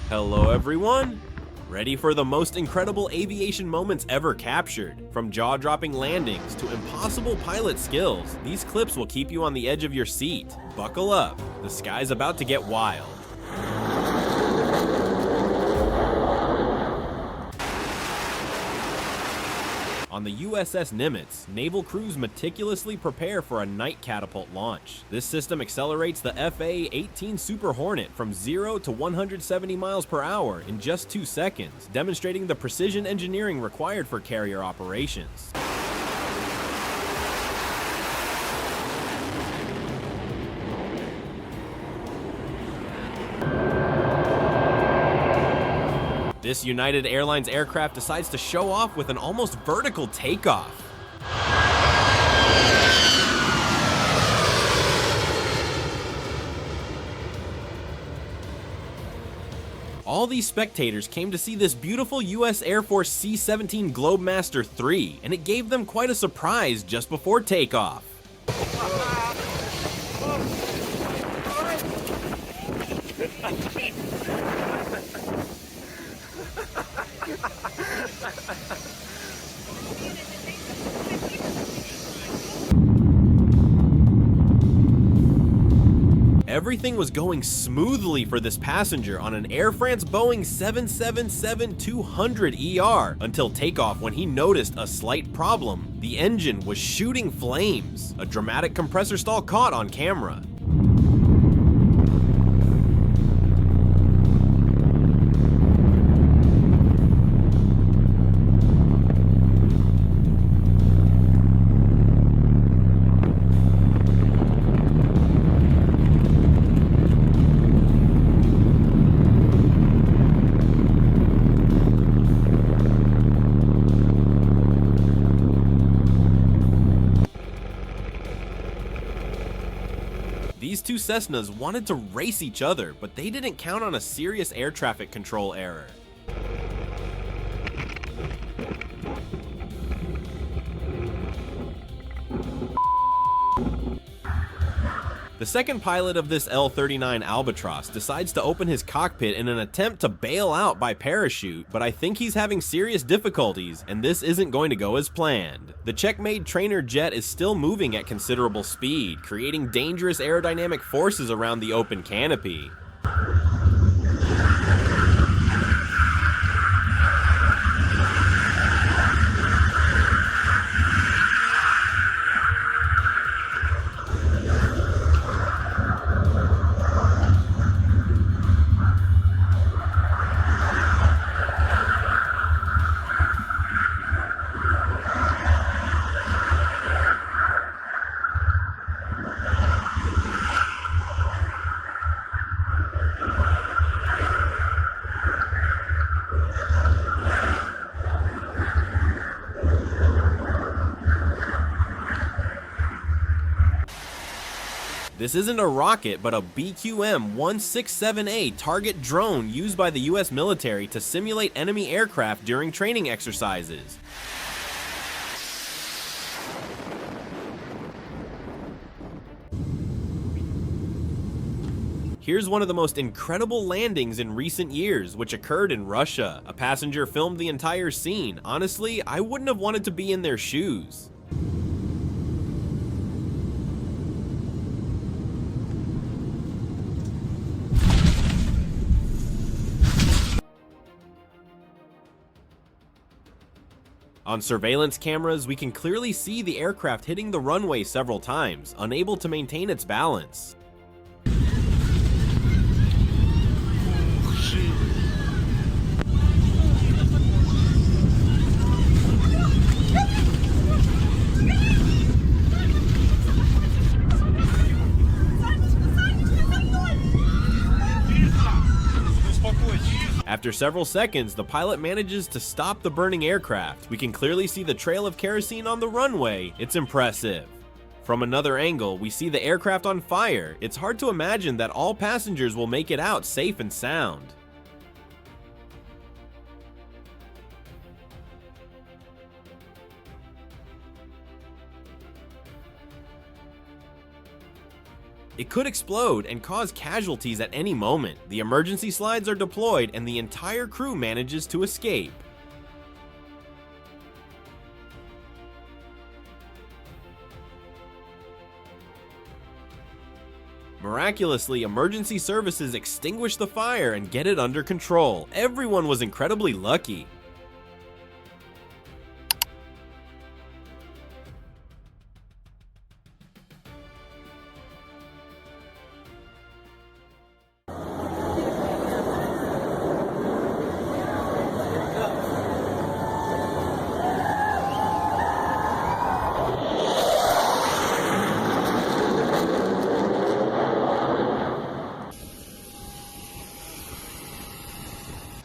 Hello everyone! Ready for the most incredible aviation moments ever captured? From jaw-dropping landings to impossible pilot skills, these clips will keep you on the edge of your seat. Buckle up, the sky's about to get wild. On the USS Nimitz, naval crews meticulously prepare for a night catapult launch. This system accelerates the FA-18 Super Hornet from 0 to 170 miles per hour in just 2 seconds, demonstrating the precision engineering required for carrier operations. This United Airlines aircraft decides to show off with an almost vertical takeoff. All these spectators came to see this beautiful US Air Force C-17 Globemaster III, and it gave them quite a surprise just before takeoff. Everything was going smoothly for this passenger on an Air France Boeing 777-200ER until takeoff, when he noticed a slight problem. The engine was shooting flames. A dramatic compressor stall caught on camera. These two Cessnas wanted to race each other, but they didn't count on a serious air traffic control error. The second pilot of this L-39 Albatross decides to open his cockpit in an attempt to bail out by parachute, but I think he's having serious difficulties, and this isn't going to go as planned. The Czech-made trainer jet is still moving at considerable speed, creating dangerous aerodynamic forces around the open canopy. This isn't a rocket, but a BQM-167A target drone used by the US military to simulate enemy aircraft during training exercises. Here's one of the most incredible landings in recent years, which occurred in Russia. A passenger filmed the entire scene. Honestly, I wouldn't have wanted to be in their shoes. On surveillance cameras, we can clearly see the aircraft hitting the runway several times, unable to maintain its balance. After several seconds, the pilot manages to stop the burning aircraft. We can clearly see the trail of kerosene on the runway. It's impressive. From another angle, we see the aircraft on fire. It's hard to imagine that all passengers will make it out safe and sound. It could explode and cause casualties at any moment. The emergency slides are deployed and the entire crew manages to escape. Miraculously, emergency services extinguish the fire and get it under control. Everyone was incredibly lucky.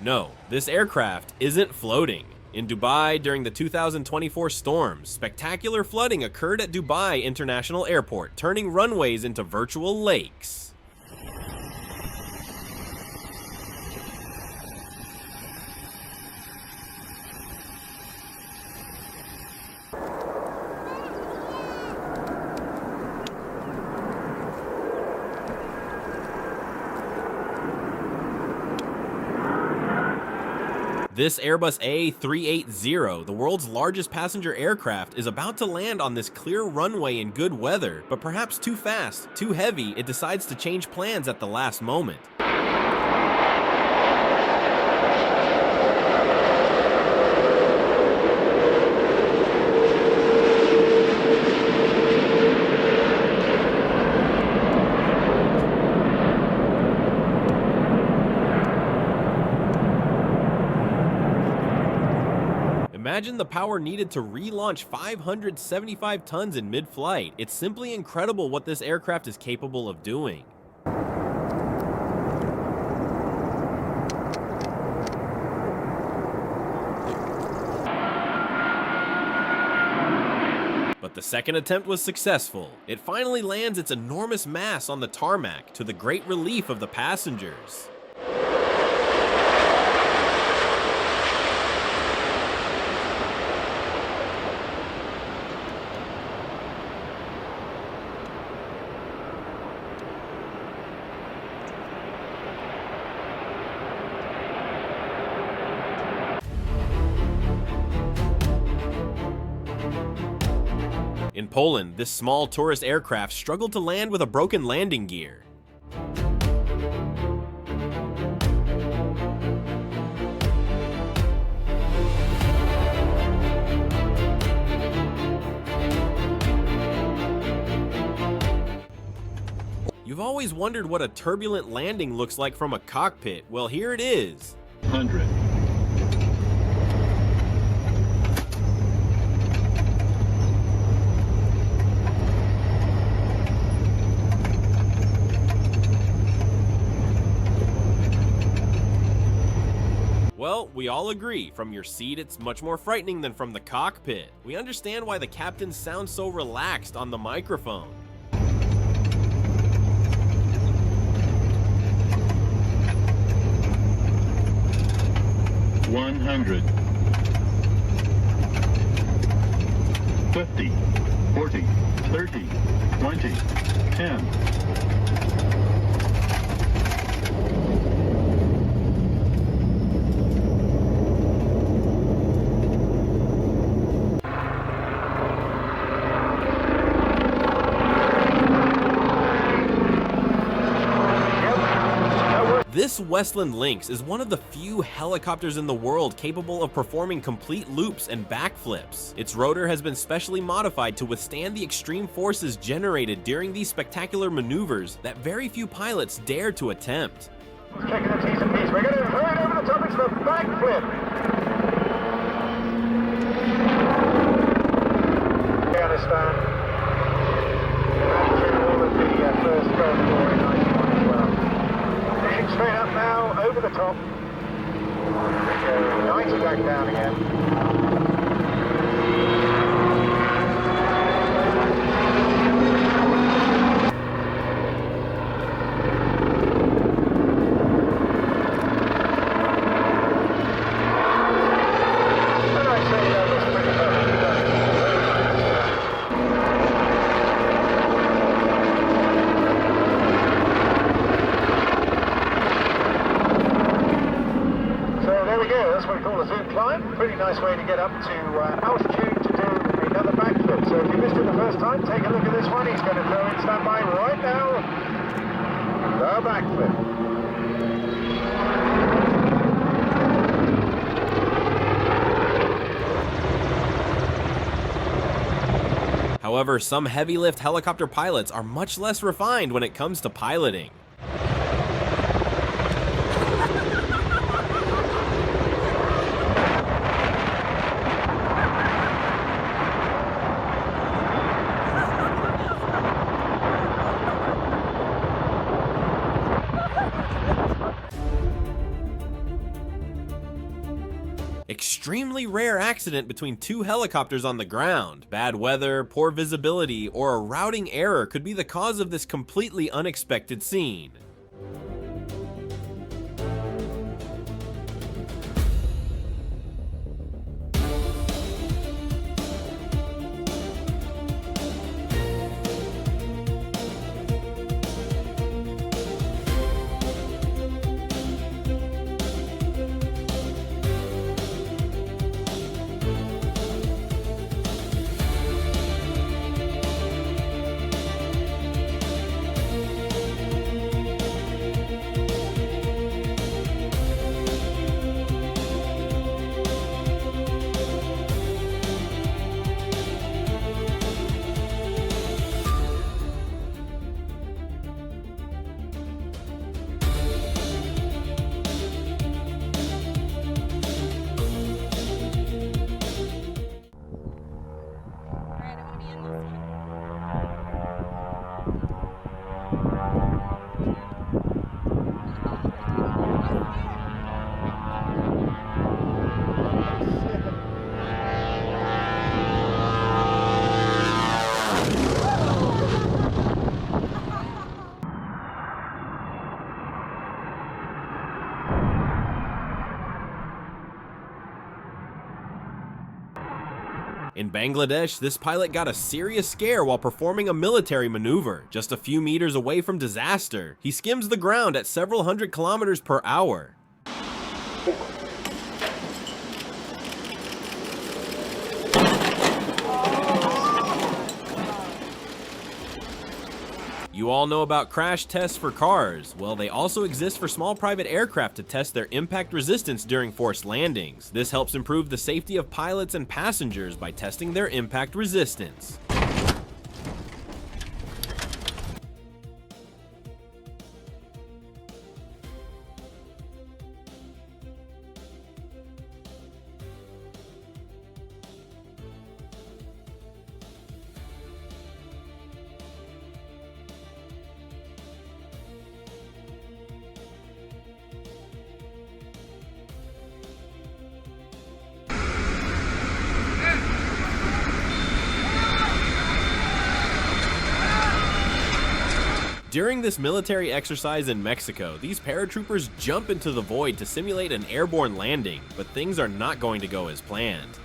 No, this aircraft isn't floating. In Dubai during the 2024 storms, spectacular flooding occurred at Dubai International Airport, turning runways into virtual lakes. This Airbus A380, the world's largest passenger aircraft, is about to land on this clear runway in good weather, but perhaps too fast, too heavy, it decides to change plans at the last moment. Imagine the power needed to relaunch 575 tons in mid-flight. It's simply incredible what this aircraft is capable of doing. But the second attempt was successful. It finally lands its enormous mass on the tarmac, to the great relief of the passengers. In Poland, this small tourist aircraft struggled to land with a broken landing gear. You've always wondered what a turbulent landing looks like from a cockpit. Well, here it is. 100. Well, we all agree, from your seat it's much more frightening than from the cockpit. We understand why the captain sounds so relaxed on the microphone. One 100. 50. 40. 30. 20. 10. This Westland Lynx is one of the few helicopters in the world capable of performing complete loops and backflips. Its rotor has been specially modified to withstand the extreme forces generated during these spectacular maneuvers that very few pilots dare to attempt. Checking the T's and P's. We're going to hurry over the top into the backflip. I understand. All of the first Gulf War in 1912. Pushing straight up now, over the top. 90 back down again. that's what we call a zoom climb. Pretty nice way to get up to altitude to do another backflip. So if you missed it the first time, take a look at this one. He's going to throw in standby right now. The backflip. However, some heavy lift helicopter pilots are much less refined when it comes to piloting. Extremely rare accident between two helicopters on the ground. Bad weather, poor visibility, or a routing error could be the cause of this completely unexpected scene. In Bangladesh, this pilot got a serious scare while performing a military maneuver. Just a few meters away from disaster, he skims the ground at several hundred kilometers per hour. You all know about crash tests for cars. Well, they also exist for small private aircraft to test their impact resistance during forced landings. This helps improve the safety of pilots and passengers by testing their impact resistance. During this military exercise in Mexico, these paratroopers jump into the void to simulate an airborne landing, but things are not going to go as planned.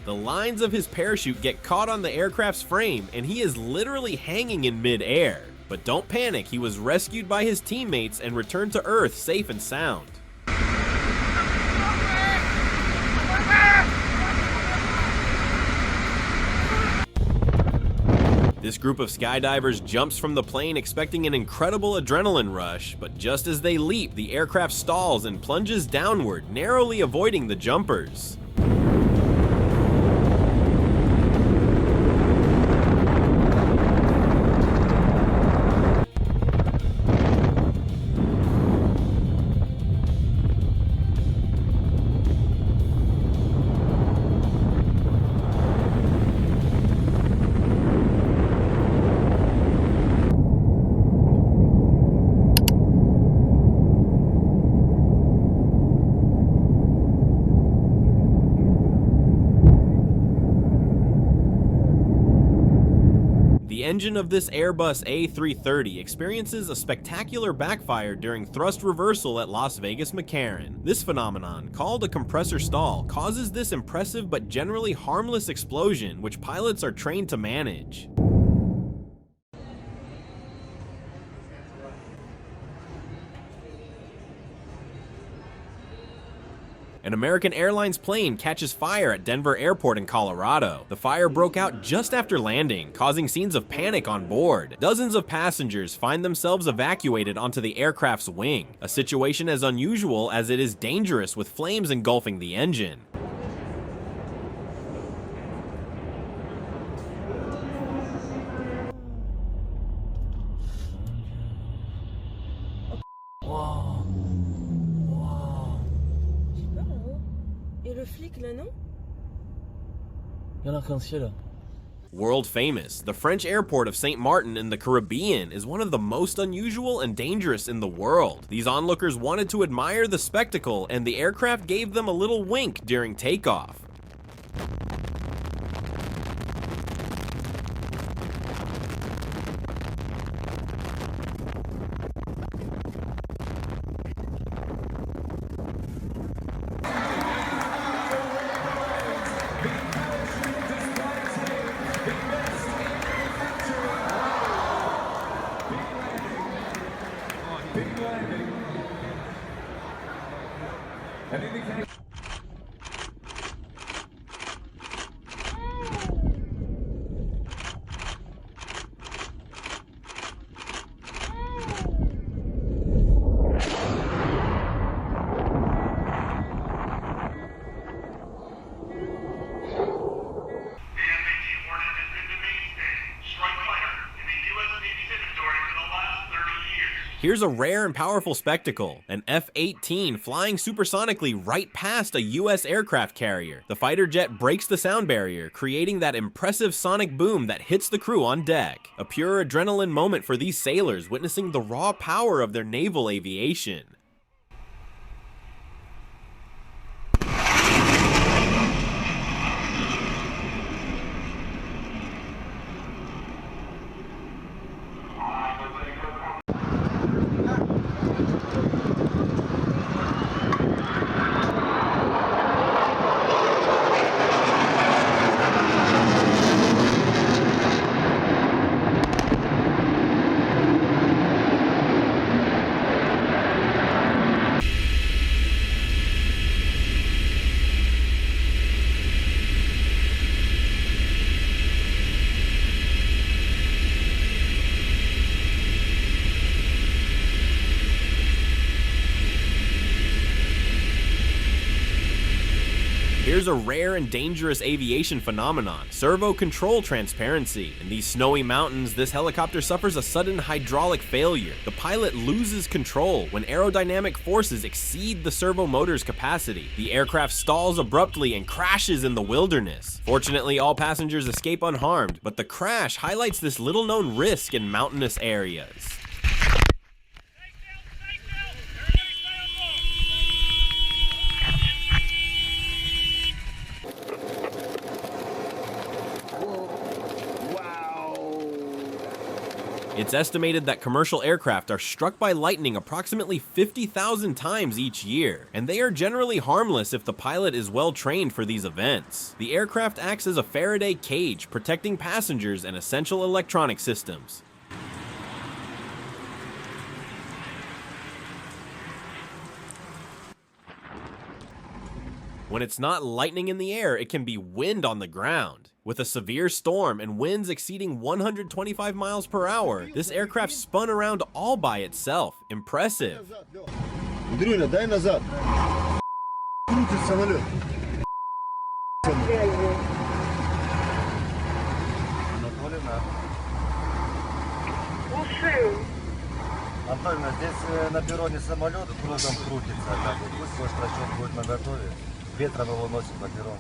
The lines of his parachute get caught on the aircraft's frame, and he is literally hanging in mid-air. But don't panic, he was rescued by his teammates and returned to Earth safe and sound. This group of skydivers jumps from the plane expecting an incredible adrenaline rush, but just as they leap, the aircraft stalls and plunges downward, narrowly avoiding the jumpers. engine of this Airbus A330 experiences a spectacular backfire during thrust reversal at Las Vegas McCarran. This phenomenon, called a compressor stall, causes this impressive but generally harmless explosion which pilots are trained to manage. An American Airlines plane catches fire at Denver Airport in Colorado. The fire broke out just after landing, causing scenes of panic on board. Dozens of passengers find themselves evacuated onto the aircraft's wing, a situation as unusual as it is dangerous with flames engulfing the engine. World famous, the French airport of St. Martin in the Caribbean is one of the most unusual and dangerous in the world. These onlookers wanted to admire the spectacle, and the aircraft gave them a little wink during takeoff. Here's a rare and powerful spectacle, an F-18 flying supersonically right past a US aircraft carrier. The fighter jet breaks the sound barrier, creating that impressive sonic boom that hits the crew on deck. A pure adrenaline moment for these sailors witnessing the raw power of their naval aviation. Here's a rare and dangerous aviation phenomenon, servo control transparency. In these snowy mountains, this helicopter suffers a sudden hydraulic failure. The pilot loses control when aerodynamic forces exceed the servo motor's capacity. The aircraft stalls abruptly and crashes in the wilderness. Fortunately, all passengers escape unharmed, but the crash highlights this little-known risk in mountainous areas. It's estimated that commercial aircraft are struck by lightning approximately 50,000 times each year, and they are generally harmless if the pilot is well trained for these events. The aircraft acts as a Faraday cage, protecting passengers and essential electronic systems. When it's not lightning in the air, it can be wind on the ground. With a severe storm and winds exceeding 125 miles per hour, this aircraft spun around all by itself. Impressive. Дрюня, дай назад. Крутит самолет. Антонина, здесь на перроне самолет кругом крутится. Пусть ваш расчет будет наготове. Ветром его носит по перрону.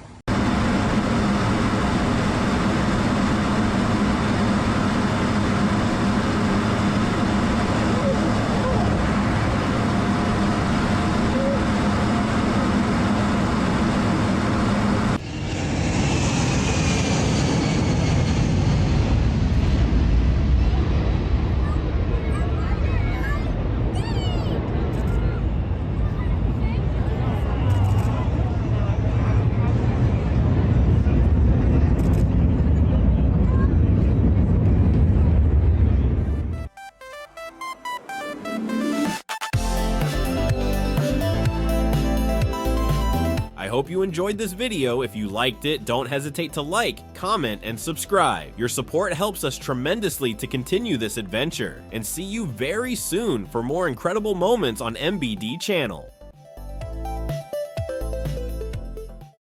hope you enjoyed this video. If you liked it, don't hesitate to like, comment, and subscribe. Your support helps us tremendously to continue this adventure. And see you very soon for more incredible moments on MBD channel.